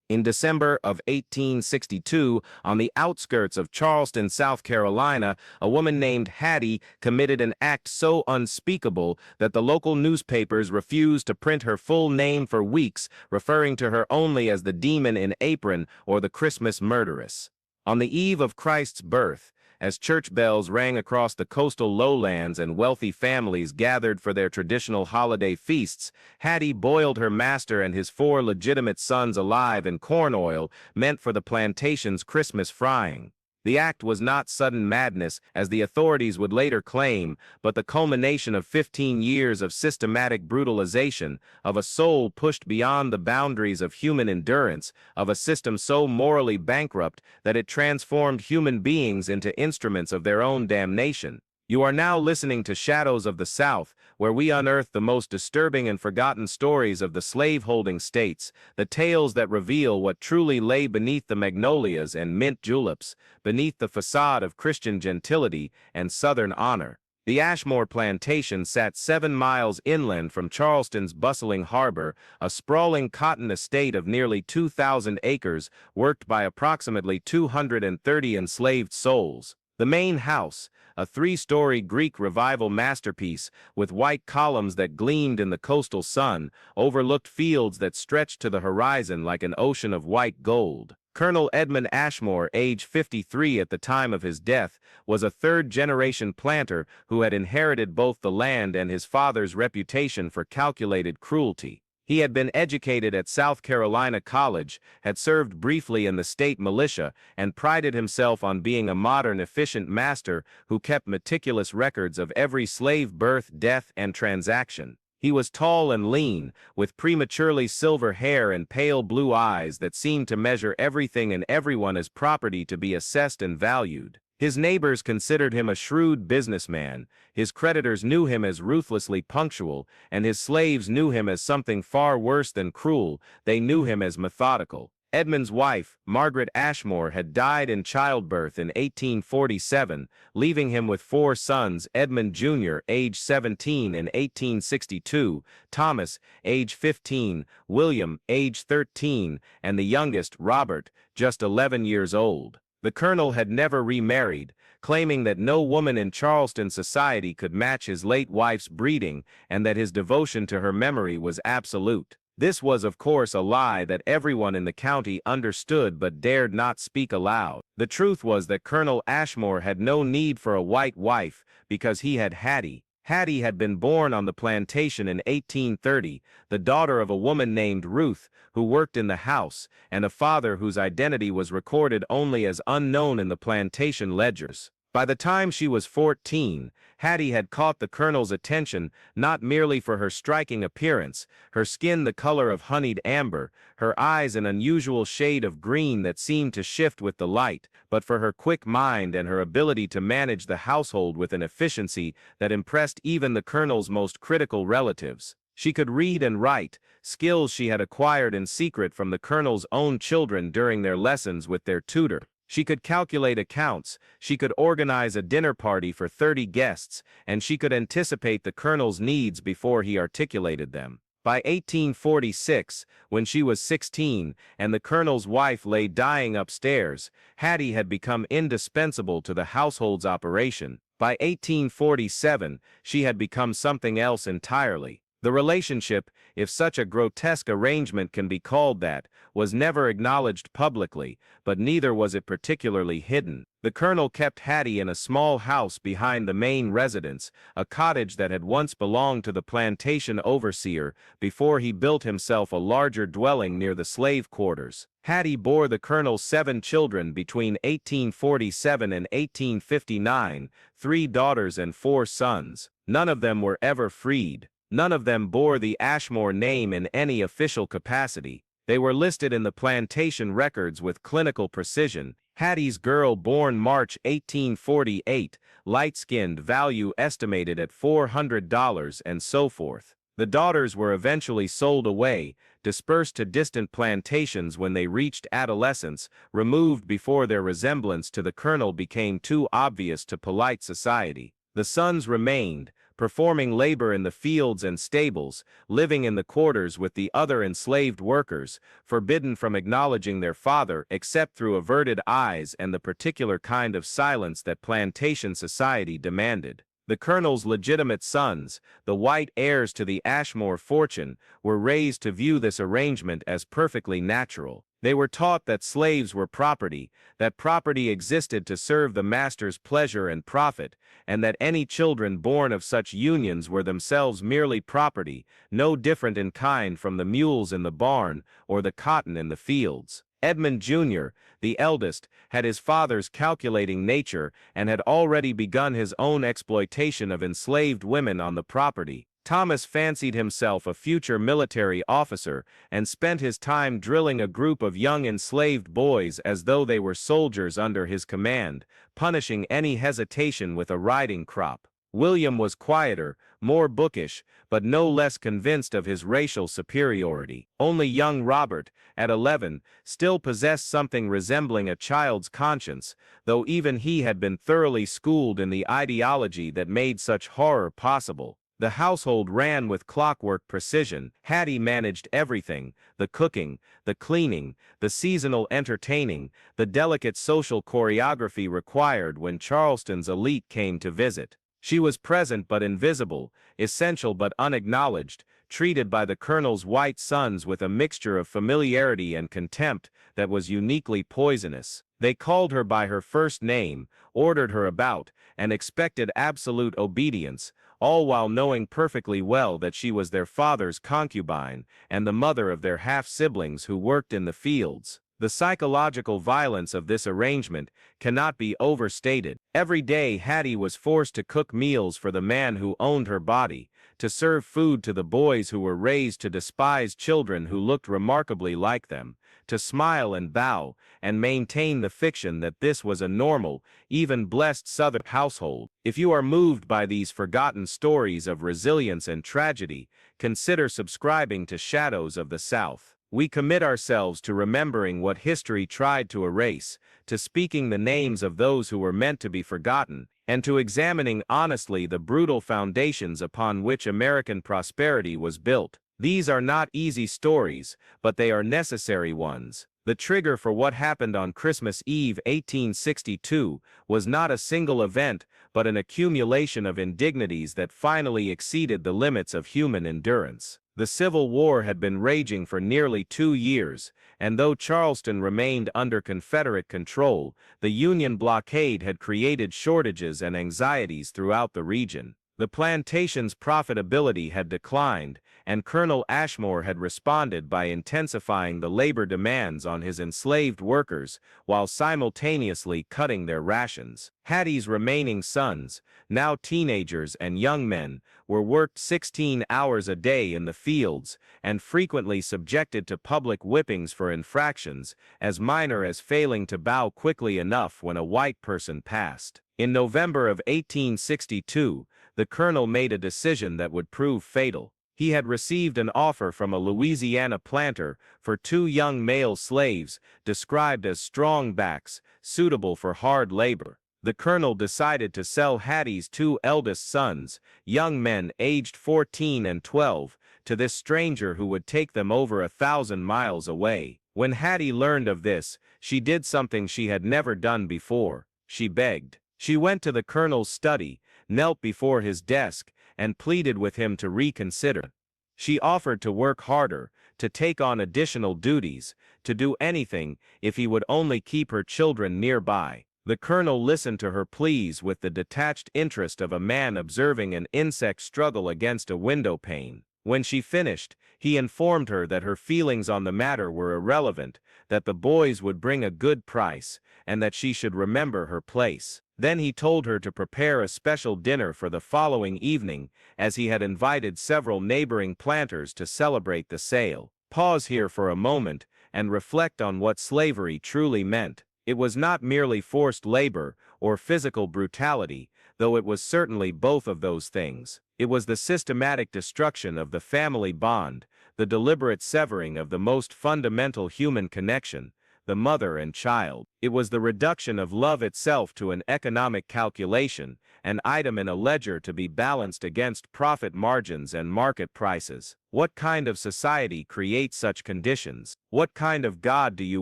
In December of 1862, on the outskirts of Charleston, South Carolina, a woman named Hattie committed an act so unspeakable that the local newspapers refused to print her full name for weeks, referring to her only as the Demon in Apron or the Christmas Murderess. On the eve of Christ's birth, as church bells rang across the coastal lowlands and wealthy families gathered for their traditional holiday feasts, Hattie boiled her master and his 4 legitimate sons alive in corn oil meant for the plantation's Christmas frying. The act was not sudden madness, as the authorities would later claim, but the culmination of 15 years of systematic brutalization, of a soul pushed beyond the boundaries of human endurance, of a system so morally bankrupt that it transformed human beings into instruments of their own damnation. You are now listening to Shadows of the South, where we unearth the most disturbing and forgotten stories of the slave-holding states, the tales that reveal what truly lay beneath the magnolias and mint juleps, beneath the facade of Christian gentility and Southern honor. The Ashmore plantation sat 7 miles inland from Charleston's bustling harbor, a sprawling cotton estate of nearly 2,000 acres worked by approximately 230 enslaved souls. The main house, a 3-story Greek Revival masterpiece with white columns that gleamed in the coastal sun, overlooked fields that stretched to the horizon like an ocean of white gold. Colonel Edmund Ashmore, age 53 at the time of his death, was a 3rd-generation planter who had inherited both the land and his father's reputation for calculated cruelty. He had been educated at South Carolina College, had served briefly in the state militia, and prided himself on being a modern, efficient master who kept meticulous records of every slave birth, death, and transaction. He was tall and lean, with prematurely silver hair and pale blue eyes that seemed to measure everything and everyone as property to be assessed and valued. His neighbors considered him a shrewd businessman, his creditors knew him as ruthlessly punctual, and his slaves knew him as something far worse than cruel. They knew him as methodical. Edmund's wife, Margaret Ashmore, had died in childbirth in 1847, leaving him with 4 sons: Edmund Jr., age 17 in 1862, Thomas, age 15, William, age 13, and the youngest, Robert, just 11 years old. The colonel had never remarried, claiming that no woman in Charleston society could match his late wife's breeding and that his devotion to her memory was absolute. This was, of course, a lie that everyone in the county understood but dared not speak aloud. The truth was that Colonel Ashmore had no need for a white wife because he had Hattie. Hattie had been born on the plantation in 1830, the daughter of a woman named Ruth, who worked in the house, and a father whose identity was recorded only as unknown in the plantation ledgers. By the time she was 14, Hattie had caught the colonel's attention not merely for her striking appearance, her skin the color of honeyed amber, her eyes an unusual shade of green that seemed to shift with the light, but for her quick mind and her ability to manage the household with an efficiency that impressed even the colonel's most critical relatives. She could read and write, skills she had acquired in secret from the colonel's own children during their lessons with their tutor. She could calculate accounts, she could organize a dinner party for 30 guests, and she could anticipate the colonel's needs before he articulated them. By 1846, when she was 16 and the colonel's wife lay dying upstairs, Hattie had become indispensable to the household's operation. By 1847, she had become something else entirely. The relationship, if such a grotesque arrangement can be called that, was never acknowledged publicly, but neither was it particularly hidden. The colonel kept Hattie in a small house behind the main residence, a cottage that had once belonged to the plantation overseer before he built himself a larger dwelling near the slave quarters. Hattie bore the colonel's 7 children between 1847 and 1859, 3 daughters and 4 sons. None of them were ever freed. None of them bore the Ashmore name in any official capacity. They were listed in the plantation records with clinical precision. Hattie's girl, born March 1848, light-skinned, value estimated at $400, and so forth. The daughters were eventually sold away, dispersed to distant plantations when they reached adolescence, removed before their resemblance to the colonel became too obvious to polite society. The sons remained, performing labor in the fields and stables, living in the quarters with the other enslaved workers, forbidden from acknowledging their father except through averted eyes and the particular kind of silence that plantation society demanded. The colonel's legitimate sons, the white heirs to the Ashmore fortune, were raised to view this arrangement as perfectly natural. They were taught that slaves were property, that property existed to serve the master's pleasure and profit, and that any children born of such unions were themselves merely property, no different in kind from the mules in the barn or the cotton in the fields. Edmund Jr., the eldest, had his father's calculating nature and had already begun his own exploitation of enslaved women on the property. Thomas fancied himself a future military officer and spent his time drilling a group of young enslaved boys as though they were soldiers under his command, punishing any hesitation with a riding crop. William was quieter, more bookish, but no less convinced of his racial superiority. Only young Robert, at 11, still possessed something resembling a child's conscience, though even he had been thoroughly schooled in the ideology that made such horror possible. The household ran with clockwork precision. Hattie managed everything: the cooking, the cleaning, the seasonal entertaining, the delicate social choreography required when Charleston's elite came to visit. She was present but invisible, essential but unacknowledged, treated by the colonel's white sons with a mixture of familiarity and contempt that was uniquely poisonous. They called her by her first name, ordered her about, and expected absolute obedience, all while knowing perfectly well that she was their father's concubine and the mother of their half-siblings who worked in the fields. The psychological violence of this arrangement cannot be overstated. Every day Hattie was forced to cook meals for the man who owned her body, to serve food to the boys who were raised to despise children who looked remarkably like them, to smile and bow, and maintain the fiction that this was a normal, even blessed Southern household. If you are moved by these forgotten stories of resilience and tragedy, consider subscribing to Shadows of the South. We commit ourselves to remembering what history tried to erase, to speaking the names of those who were meant to be forgotten, and to examining honestly the brutal foundations upon which American prosperity was built. These are not easy stories, but they are necessary ones. The trigger for what happened on Christmas Eve 1862 was not a single event, but an accumulation of indignities that finally exceeded the limits of human endurance. The Civil War had been raging for nearly 2 years, and though Charleston remained under Confederate control, the Union blockade had created shortages and anxieties throughout the region. The plantation's profitability had declined, and Colonel Ashmore had responded by intensifying the labor demands on his enslaved workers while simultaneously cutting their rations. Hattie's remaining sons, now teenagers and young men, were worked 16 hours a day in the fields and frequently subjected to public whippings for infractions as minor as failing to bow quickly enough when a white person passed. In November of 1862, the colonel made a decision that would prove fatal. He had received an offer from a Louisiana planter for 2 young male slaves, described as strong backs, suitable for hard labor. The colonel decided to sell Hattie's 2 eldest sons, young men aged 14 and 12, to this stranger who would take them over 1,000 miles away. When Hattie learned of this, she did something she had never done before. She begged. She went to the colonel's study, knelt before his desk, and pleaded with him to reconsider. She offered to work harder, to take on additional duties, to do anything if he would only keep her children nearby. The colonel listened to her pleas with the detached interest of a man observing an insect struggle against a window pane. When she finished, he informed her that her feelings on the matter were irrelevant, that the boys would bring a good price, and that she should remember her place. Then he told her to prepare a special dinner for the following evening, as he had invited several neighboring planters to celebrate the sale. Pause here for a moment and reflect on what slavery truly meant. It was not merely forced labor or physical brutality, though it was certainly both of those things. It was the systematic destruction of the family bond, the deliberate severing of the most fundamental human connection, the mother and child. It was the reduction of love itself to an economic calculation, an item in a ledger to be balanced against profit margins and market prices. What kind of society creates such conditions? What kind of God do you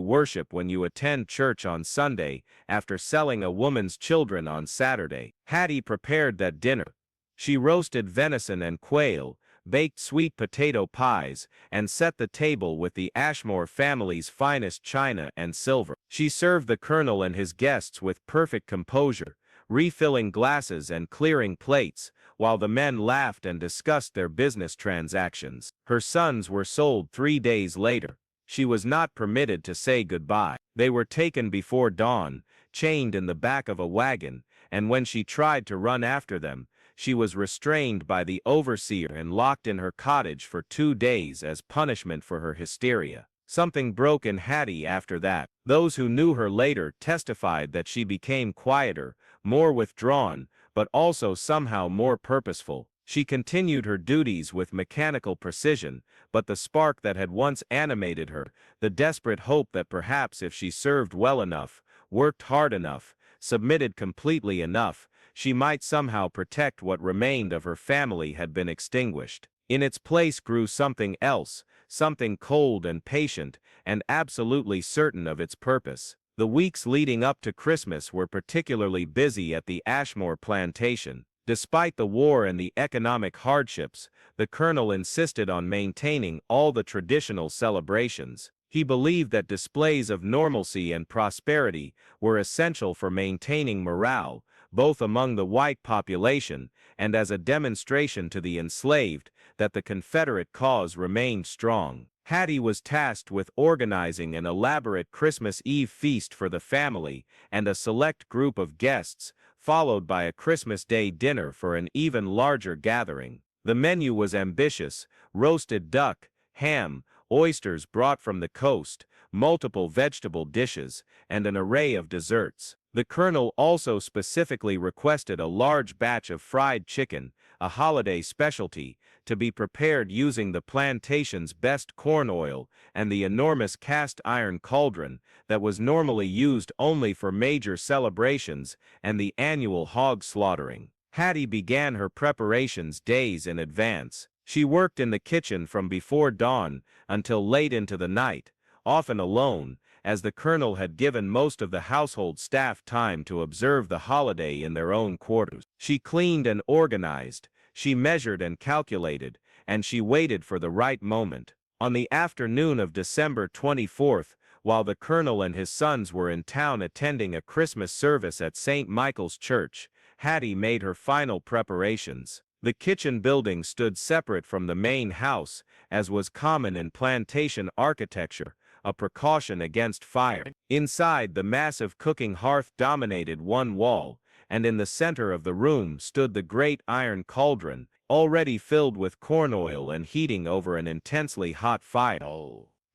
worship when you attend church on Sunday after selling a woman's children on Saturday? Hattie prepared that dinner. She roasted venison and quail, baked sweet potato pies, and set the table with the Ashmore family's finest china and silver. She served the colonel and his guests with perfect composure, refilling glasses and clearing plates, while the men laughed and discussed their business transactions. Her sons were sold 3 days later. She was not permitted to say goodbye. They were taken before dawn, chained in the back of a wagon, and when she tried to run after them, she was restrained by the overseer and locked in her cottage for 2 days as punishment for her hysteria. Something broke in Hattie after that. Those who knew her later testified that she became quieter, more withdrawn, but also somehow more purposeful. She continued her duties with mechanical precision, but the spark that had once animated her, the desperate hope that perhaps if she served well enough, worked hard enough, submitted completely enough, she might somehow protect what remained of her family, had been extinguished. In its place grew something else, something cold and patient, and absolutely certain of its purpose. The weeks leading up to Christmas were particularly busy at the Ashmore plantation. Despite the war and the economic hardships, the colonel insisted on maintaining all the traditional celebrations. He believed that displays of normalcy and prosperity were essential for maintaining morale, both among the white population and as a demonstration to the enslaved that the Confederate cause remained strong. Hattie was tasked with organizing an elaborate Christmas Eve feast for the family and a select group of guests, followed by a Christmas Day dinner for an even larger gathering. The menu was ambitious: roasted duck, ham, oysters brought from the coast, multiple vegetable dishes, and an array of desserts. The colonel also specifically requested a large batch of fried chicken, a holiday specialty, to be prepared using the plantation's best corn oil and the enormous cast iron cauldron that was normally used only for major celebrations and the annual hog slaughtering. Hattie began her preparations days in advance. She worked in the kitchen from before dawn until late into the night, often alone, as the colonel had given most of the household staff time to observe the holiday in their own quarters. She cleaned and organized, she measured and calculated, and she waited for the right moment. On the afternoon of December 24th, while the colonel and his sons were in town attending a Christmas service at St. Michael's Church, Hattie made her final preparations. The kitchen building stood separate from the main house, as was common in plantation architecture, a precaution against fire. Inside, the massive cooking hearth dominated one wall, and in the center of the room stood the great iron cauldron, already filled with corn oil and heating over an intensely hot fire.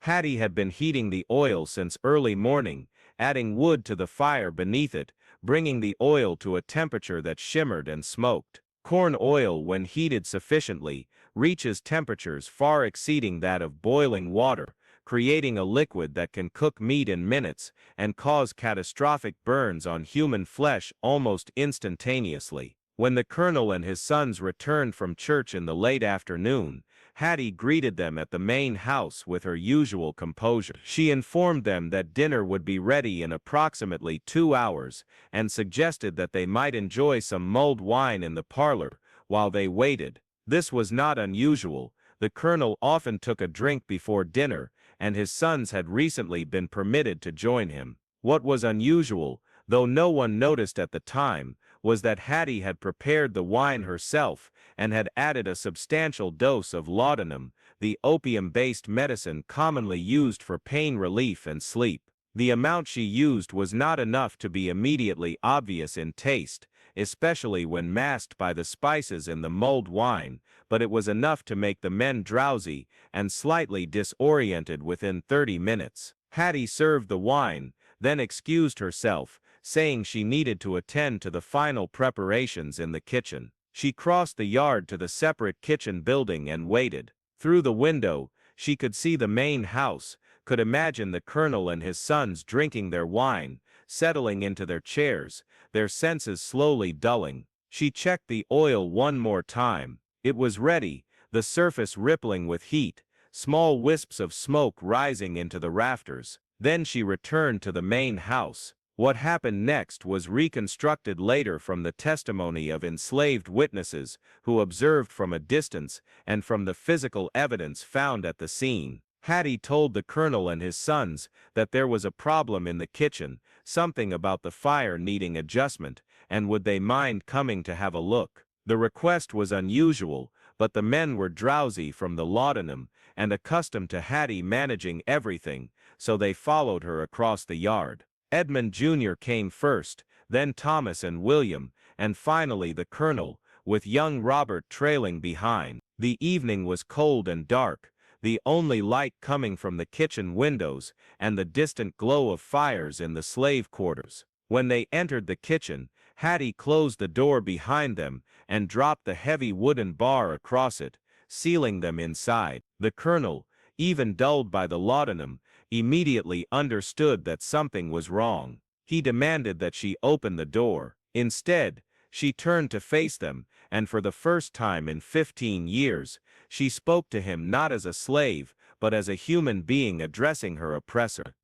Hattie had been heating the oil since early morning, adding wood to the fire beneath it, bringing the oil to a temperature that shimmered and smoked. Corn oil, when heated sufficiently, reaches temperatures far exceeding that of boiling water, creating a liquid that can cook meat in minutes and cause catastrophic burns on human flesh almost instantaneously. When the colonel and his sons returned from church in the late afternoon, Hattie greeted them at the main house with her usual composure. She informed them that dinner would be ready in approximately 2 hours and suggested that they might enjoy some mulled wine in the parlor while they waited. This was not unusual. The colonel often took a drink before dinner, and his sons had recently been permitted to join him. What was unusual, though no one noticed at the time, was that Hattie had prepared the wine herself and had added a substantial dose of laudanum, the opium-based medicine commonly used for pain relief and sleep. The amount she used was not enough to be immediately obvious in taste, especially when masked by the spices in the mulled wine, but it was enough to make the men drowsy and slightly disoriented within 30 minutes. Hattie served the wine, then excused herself, saying she needed to attend to the final preparations in the kitchen. She crossed the yard to the separate kitchen building and waited. Through the window, she could see the main house, could imagine the colonel and his sons drinking their wine, settling into their chairs, their senses slowly dulling. She checked the oil one more time. It was ready, the surface rippling with heat, small wisps of smoke rising into the rafters. Then she returned to the main house. What happened next was reconstructed later from the testimony of enslaved witnesses who observed from a distance and from the physical evidence found at the scene. Hattie told the colonel and his sons that there was a problem in the kitchen, something about the fire needing adjustment, and would they mind coming to have a look. The request was unusual, but the men were drowsy from the laudanum and accustomed to Hattie managing everything, so they followed her across the yard. Edmund Jr. came first, then Thomas and William, and finally the colonel, with young Robert trailing behind. The evening was cold and dark, the only light coming from the kitchen windows and the distant glow of fires in the slave quarters. When they entered the kitchen, Hattie closed the door behind them and dropped the heavy wooden bar across it, sealing them inside. The colonel, even dulled by the laudanum, immediately understood that something was wrong. He demanded that she open the door. Instead, she turned to face them, and for the first time in 15 years, she spoke to him not as a slave, but as a human being addressing her oppressor.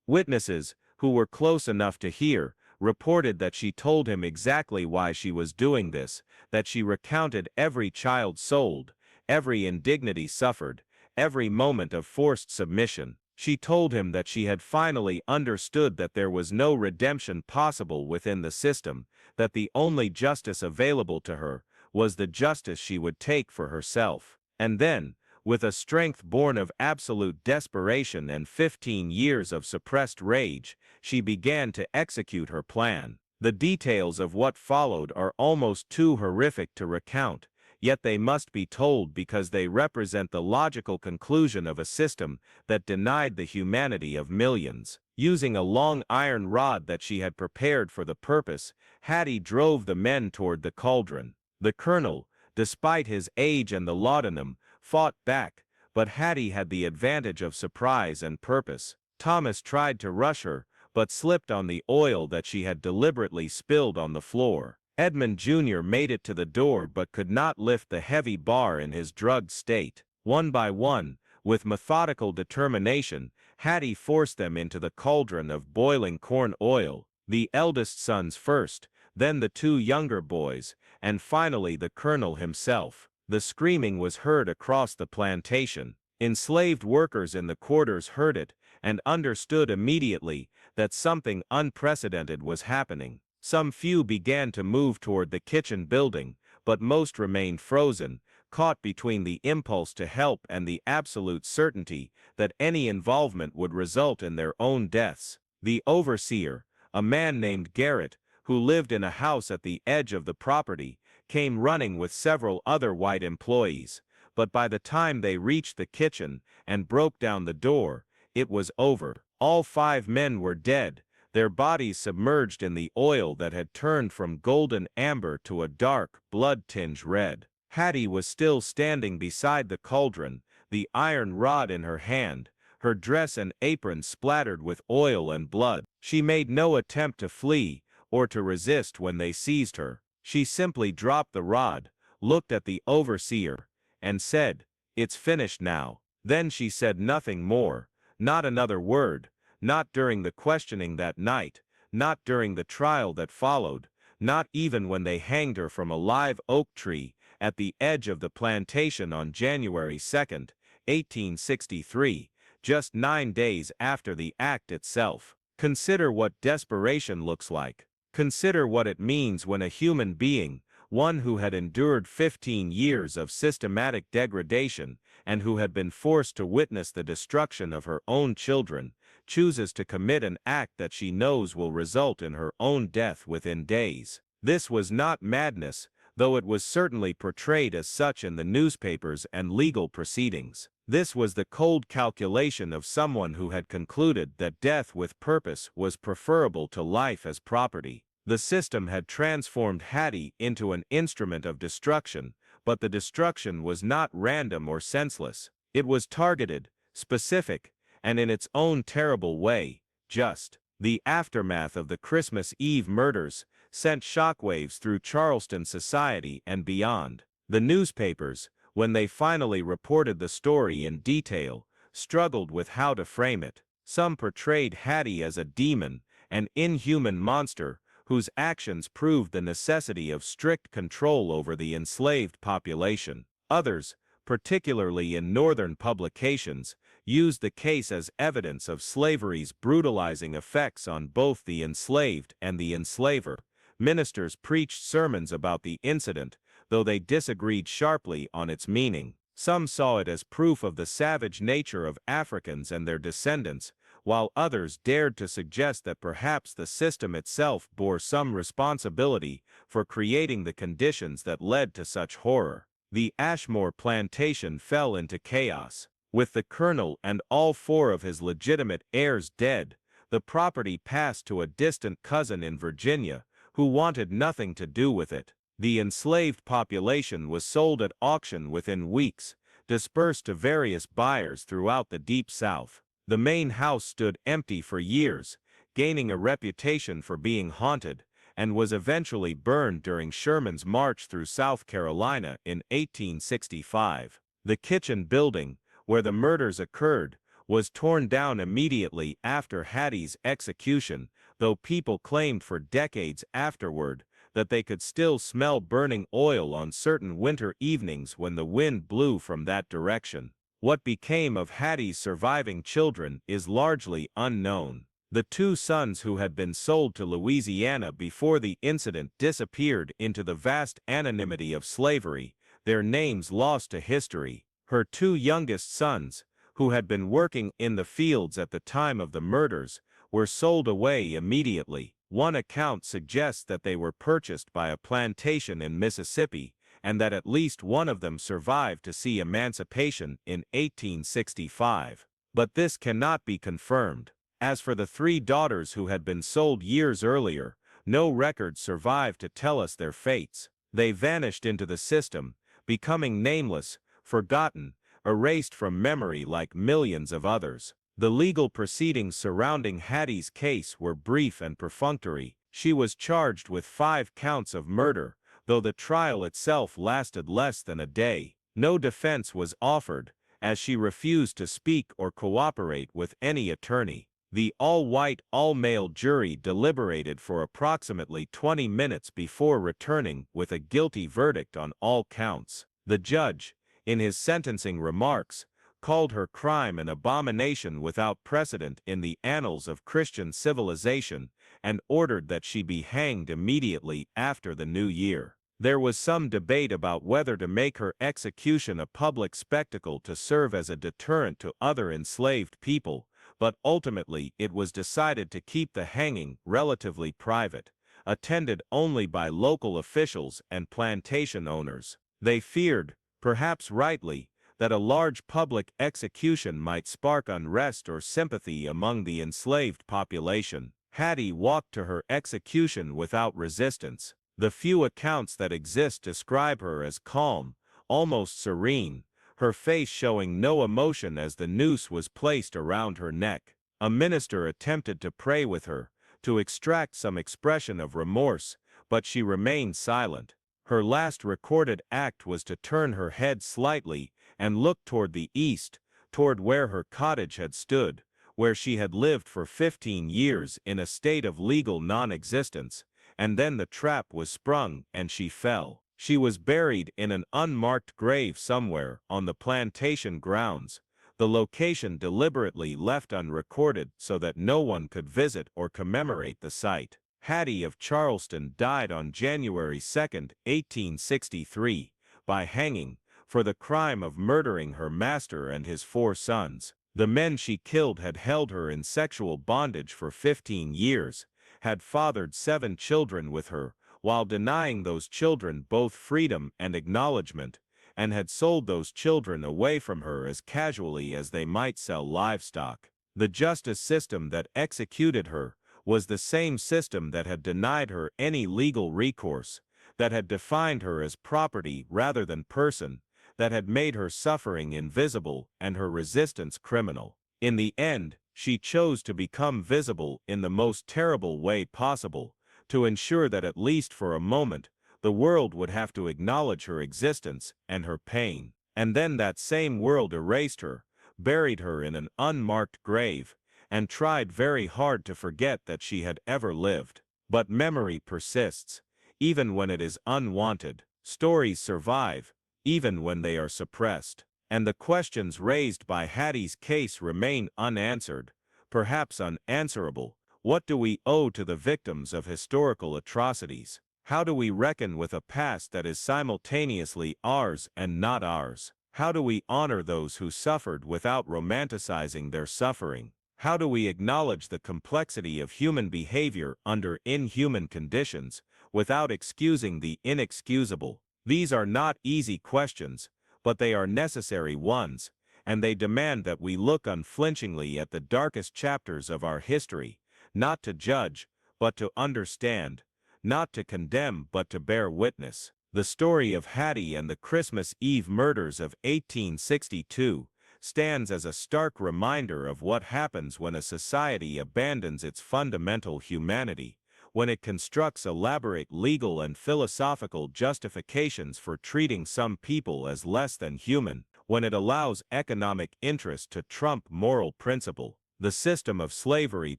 Witnesses, who were close enough to hear, reported that she told him exactly why she was doing this, that she recounted every child sold, every indignity suffered, every moment of forced submission. She told him that she had finally understood that there was no redemption possible within the system, that the only justice available to her was the justice she would take for herself. And then, with a strength born of absolute desperation and 15 years of suppressed rage, she began to execute her plan. The details of what followed are almost too horrific to recount, yet they must be told because they represent the logical conclusion of a system that denied the humanity of millions. Using a long iron rod that she had prepared for the purpose, Hattie drove the men toward the cauldron. The colonel, despite his age and the laudanum, fought back, but Hattie had the advantage of surprise and purpose. Thomas tried to rush her, but slipped on the oil that she had deliberately spilled on the floor. Edmund Jr. made it to the door but could not lift the heavy bar in his drugged state. One by one, with methodical determination, Hattie forced them into the cauldron of boiling corn oil, the eldest sons first, then the two younger boys, and finally the colonel himself. The screaming was heard across the plantation. Enslaved workers in the quarters heard it, and understood immediately that something unprecedented was happening. Some few began to move toward the kitchen building, but most remained frozen, caught between the impulse to help and the absolute certainty that any involvement would result in their own deaths. The overseer, a man named Garrett, who lived in a house at the edge of the property, came running with several other white employees, but by the time they reached the kitchen and broke down the door, it was over. All 5 men were dead, their bodies submerged in the oil that had turned from golden amber to a dark, blood-tinged red. Hattie was still standing beside the cauldron, the iron rod in her hand, her dress and apron splattered with oil and blood. She made no attempt to flee or to resist when they seized her. She simply dropped the rod, looked at the overseer, and said, "It's finished now." Then she said nothing more, not another word. Not during the questioning that night, not during the trial that followed, not even when they hanged her from a live oak tree at the edge of the plantation on January 2nd, 1863, just 9 days after the act itself. Consider what desperation looks like. Consider what it means when a human being, one who had endured 15 years of systematic degradation and who had been forced to witness the destruction of her own children, chooses to commit an act that she knows will result in her own death within days. This was not madness, though it was certainly portrayed as such in the newspapers and legal proceedings. This was the cold calculation of someone who had concluded that death with purpose was preferable to life as property. The system had transformed Hattie into an instrument of destruction, but the destruction was not random or senseless. It was targeted, specific, and in its own terrible way, just. The aftermath of the Christmas Eve murders sent shockwaves through Charleston society and beyond. The newspapers, when they finally reported the story in detail, struggled with how to frame it. Some portrayed Hattie as a demon, an inhuman monster, whose actions proved the necessity of strict control over the enslaved population. Others, particularly in northern publications, used the case as evidence of slavery's brutalizing effects on both the enslaved and the enslaver. Ministers preached sermons about the incident, though they disagreed sharply on its meaning. Some saw it as proof of the savage nature of Africans and their descendants, while others dared to suggest that perhaps the system itself bore some responsibility for creating the conditions that led to such horror. The Ashmore plantation fell into chaos. With the colonel and all four of his legitimate heirs dead, the property passed to a distant cousin in Virginia, who wanted nothing to do with it. The enslaved population was sold at auction within weeks, dispersed to various buyers throughout the Deep South. The main house stood empty for years, gaining a reputation for being haunted, and was eventually burned during Sherman's march through South Carolina in 1865. The kitchen building, where the murders occurred, was torn down immediately after Hattie's execution, though people claimed for decades afterward that they could still smell burning oil on certain winter evenings when the wind blew from that direction. What became of Hattie's surviving children is largely unknown. The two sons who had been sold to Louisiana before the incident disappeared into the vast anonymity of slavery, their names lost to history. Her two youngest sons, who had been working in the fields at the time of the murders, were sold away immediately. One account suggests that they were purchased by a plantation in Mississippi, and that at least one of them survived to see emancipation in 1865. But this cannot be confirmed. As for the three daughters who had been sold years earlier, no records survive to tell us their fates. They vanished into the system, becoming nameless, forgotten, erased from memory like millions of others. The legal proceedings surrounding Hattie's case were brief and perfunctory. She was charged with 5 counts of murder, though the trial itself lasted less than a day. No defense was offered, as she refused to speak or cooperate with any attorney. The all-white, all-male jury deliberated for approximately 20 minutes before returning with a guilty verdict on all counts. The judge, in his sentencing remarks, called her crime an abomination without precedent in the annals of Christian civilization, and ordered that she be hanged immediately after the new year. There was some debate about whether to make her execution a public spectacle to serve as a deterrent to other enslaved people, but ultimately it was decided to keep the hanging relatively private, attended only by local officials and plantation owners. They feared, perhaps rightly, that a large public execution might spark unrest or sympathy among the enslaved population. Hattie walked to her execution without resistance. The few accounts that exist describe her as calm, almost serene, her face showing no emotion as the noose was placed around her neck. A minister attempted to pray with her, to extract some expression of remorse, but she remained silent. Her last recorded act was to turn her head slightly and look toward the east, toward where her cottage had stood, where she had lived for 15 years in a state of legal non-existence, and then the trap was sprung and she fell. She was buried in an unmarked grave somewhere on the plantation grounds, the location deliberately left unrecorded so that no one could visit or commemorate the site. Hattie of Charleston died on January 2, 1863, by hanging, for the crime of murdering her master and his 4 sons. The men she killed had held her in sexual bondage for 15 years, had fathered 7 children with her, while denying those children both freedom and acknowledgement, and had sold those children away from her as casually as they might sell livestock. The justice system that executed her was the same system that had denied her any legal recourse, that had defined her as property rather than person, that had made her suffering invisible and her resistance criminal. In the end, she chose to become visible in the most terrible way possible, to ensure that at least for a moment, the world would have to acknowledge her existence and her pain. And then that same world erased her, buried her in an unmarked grave, and tried very hard to forget that she had ever lived. But memory persists, even when it is unwanted. Stories survive, even when they are suppressed. And the questions raised by Hattie's case remain unanswered, perhaps unanswerable. What do we owe to the victims of historical atrocities? How do we reckon with a past that is simultaneously ours and not ours? How do we honor those who suffered without romanticizing their suffering? How do we acknowledge the complexity of human behavior under inhuman conditions, without excusing the inexcusable? These are not easy questions, but they are necessary ones, and they demand that we look unflinchingly at the darkest chapters of our history, not to judge, but to understand, not to condemn, but to bear witness. The story of Hattie and the Christmas Eve murders of 1862 stands as a stark reminder of what happens when a society abandons its fundamental humanity, when it constructs elaborate legal and philosophical justifications for treating some people as less than human, when it allows economic interest to trump moral principle. The system of slavery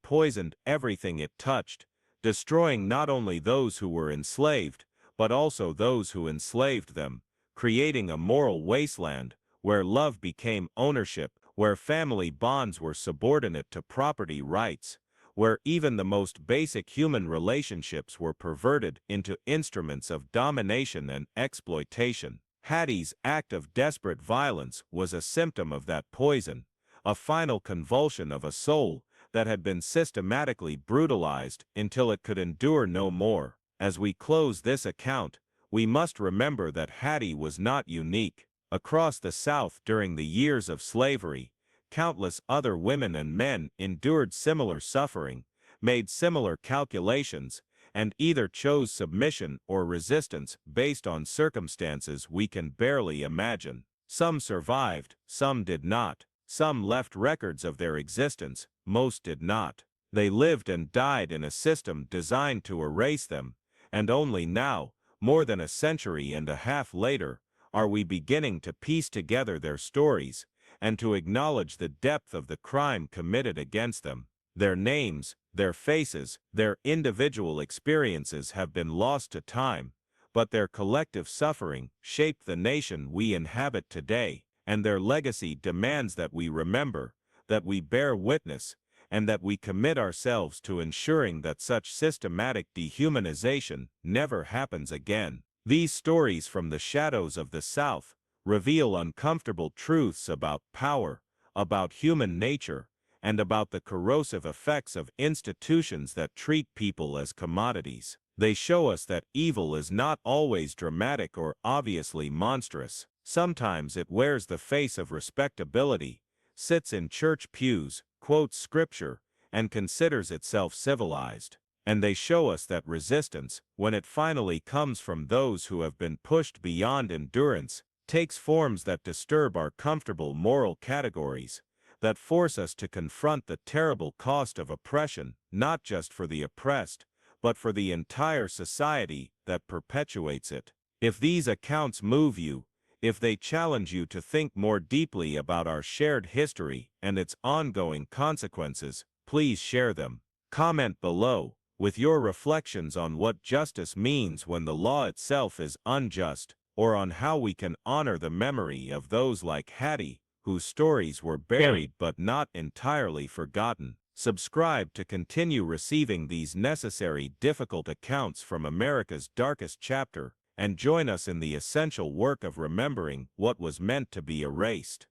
poisoned everything it touched, destroying not only those who were enslaved, but also those who enslaved them, creating a moral wasteland where love became ownership, where family bonds were subordinate to property rights, where even the most basic human relationships were perverted into instruments of domination and exploitation. Hattie's act of desperate violence was a symptom of that poison, a final convulsion of a soul that had been systematically brutalized until it could endure no more. As we close this account, we must remember that Hattie was not unique. Across the South during the years of slavery, countless other women and men endured similar suffering, made similar calculations, and either chose submission or resistance based on circumstances we can barely imagine. Some survived, some did not. Some left records of their existence, most did not. They lived and died in a system designed to erase them, and only now, more than a century and a half later, are we beginning to piece together their stories, and to acknowledge the depth of the crime committed against them. Their names, their faces, their individual experiences have been lost to time, but their collective suffering shaped the nation we inhabit today, and their legacy demands that we remember, that we bear witness, and that we commit ourselves to ensuring that such systematic dehumanization never happens again. These stories from the shadows of the South reveal uncomfortable truths about power, about human nature, and about the corrosive effects of institutions that treat people as commodities. They show us that evil is not always dramatic or obviously monstrous. Sometimes it wears the face of respectability, sits in church pews, quotes scripture, and considers itself civilized. And they show us that resistance, when it finally comes from those who have been pushed beyond endurance, takes forms that disturb our comfortable moral categories, that force us to confront the terrible cost of oppression, not just for the oppressed, but for the entire society that perpetuates it. If these accounts move you, if they challenge you to think more deeply about our shared history and its ongoing consequences, please share them. Comment below with your reflections on what justice means when the law itself is unjust, or on how we can honor the memory of those like Hattie, whose stories were buried but not entirely forgotten. Subscribe to continue receiving these necessary, difficult accounts from America's darkest chapter, and join us in the essential work of remembering what was meant to be erased.